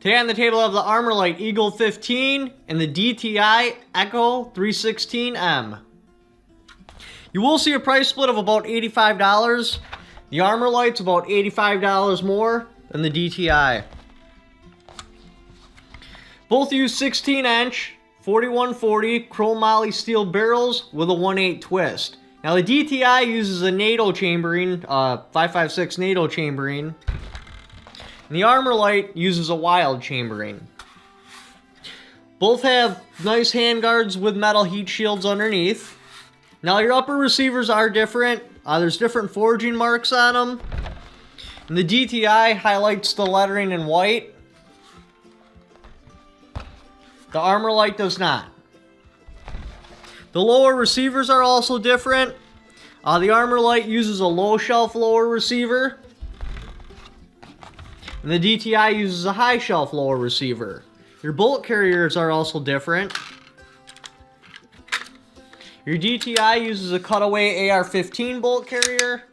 Today on the table I have the Armorlight Eagle 15 and the DTI Echo 316M. You will see a price split of about $85. The Armorlight's about $85 more than the DTI. Both use 16-inch 4140 chrome moly steel barrels with a 1/8 twist. Now the DTI uses a NATO chambering, 5.56 NATO chambering, and the Armorlight uses a wild chambering. Both have nice handguards with metal heat shields underneath. Now your upper receivers are different. There's different forging marks on them. And the DTI highlights the lettering in white. The Armorlight does not. The lower receivers are also different. The Armorlight uses a low shelf lower receiver. And the DTI uses a high shelf lower receiver. Your bolt carriers are also different. Your DTI uses a cutaway AR-15 bolt carrier.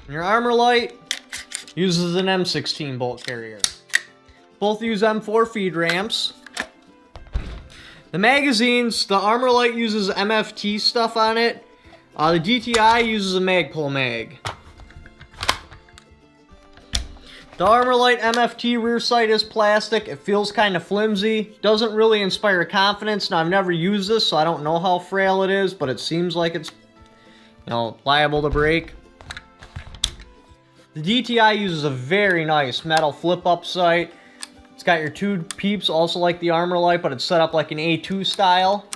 And your Armorlight uses an M16 bolt carrier. Both use M4 feed ramps. The magazines, the Armorlight uses MFT stuff on it. The DTI uses a Magpul mag. The Armorlight MFT rear sight is plastic. It feels kind of flimsy. Doesn't really inspire confidence. Now, I've never used this, so I don't know how frail it is, but it seems like it's, liable to break. The DTI uses a very nice metal flip-up sight. It's got your two peeps, also like the Armorlight, but it's set up like an A2 style.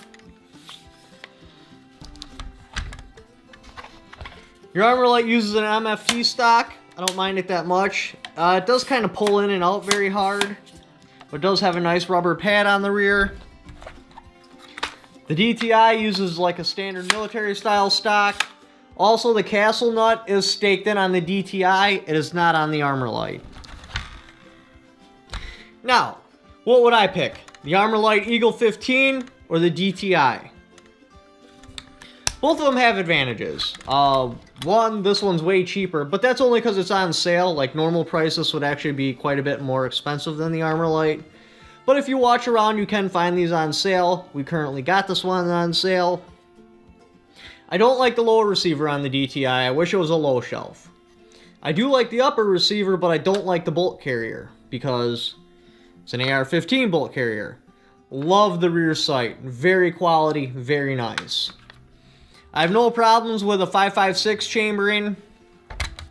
Your Armorlight uses an MFT stock. I don't mind it that much. It does kind of pull in and out very hard, but it does have a nice rubber pad on the rear. The DTI uses like a standard military style stock. Also, the castle nut is staked in on the DTI. It is not on the Armorlight. Now, what would I pick? The Armorlight Eagle 15 or the DTI? Both of them have advantages. This one's way cheaper, but that's only because it's on sale. Like normal price, this would actually be quite a bit more expensive than the Armorlight. But if you watch around, you can find these on sale. We currently got this one on sale. I don't like the lower receiver on the DTI. I wish it was a low shelf. I do like the upper receiver, but I don't like the bolt carrier because it's an AR-15 bolt carrier. Love the rear sight. Very quality, very nice. I have no problems with a 5.56 chambering.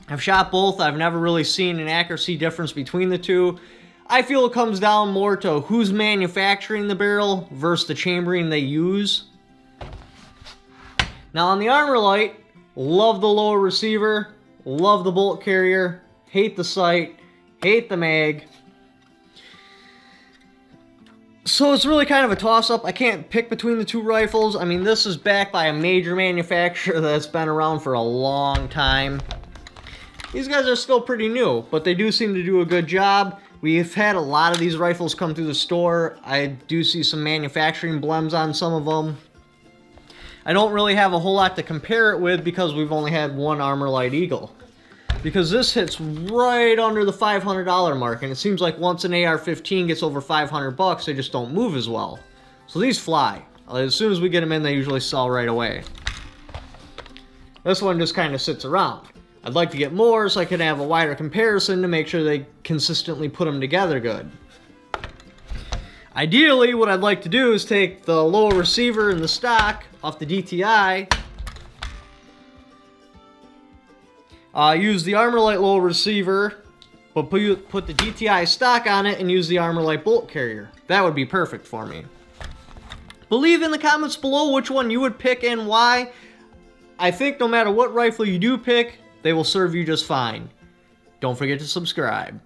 I've shot both. I've never really seen an accuracy difference between the two. I feel it comes down more to who's manufacturing the barrel versus the chambering they use. Now on the Armorlight, love the lower receiver, love the bolt carrier, hate the sight, hate the mag. So it's really kind of a toss-up. I can't pick between the two rifles. I mean, this is backed by a major manufacturer that's been around for a long time. These guys are still pretty new, but they do seem to do a good job. We've had a lot of these rifles come through the store. I do see some manufacturing blems on some of them. I don't really have a whole lot to compare it with because we've only had one Armorlight Eagle. Because this hits right under the $500 mark, and it seems like once an AR-15 gets over $500, they just don't move as well. So these fly. As soon as we get them in, they usually sell right away. This one just kind of sits around. I'd like to get more so I can have a wider comparison to make sure they consistently put them together good. Ideally, what I'd like to do is take the lower receiver and the stock off the DTI, use the Armorlight lower receiver, but put the DTI stock on it and use the Armorlight bolt carrier. That would be perfect for me. Leave in the comments below which one you would pick and why. I think no matter what rifle you do pick, they will serve you just fine. Don't forget to subscribe.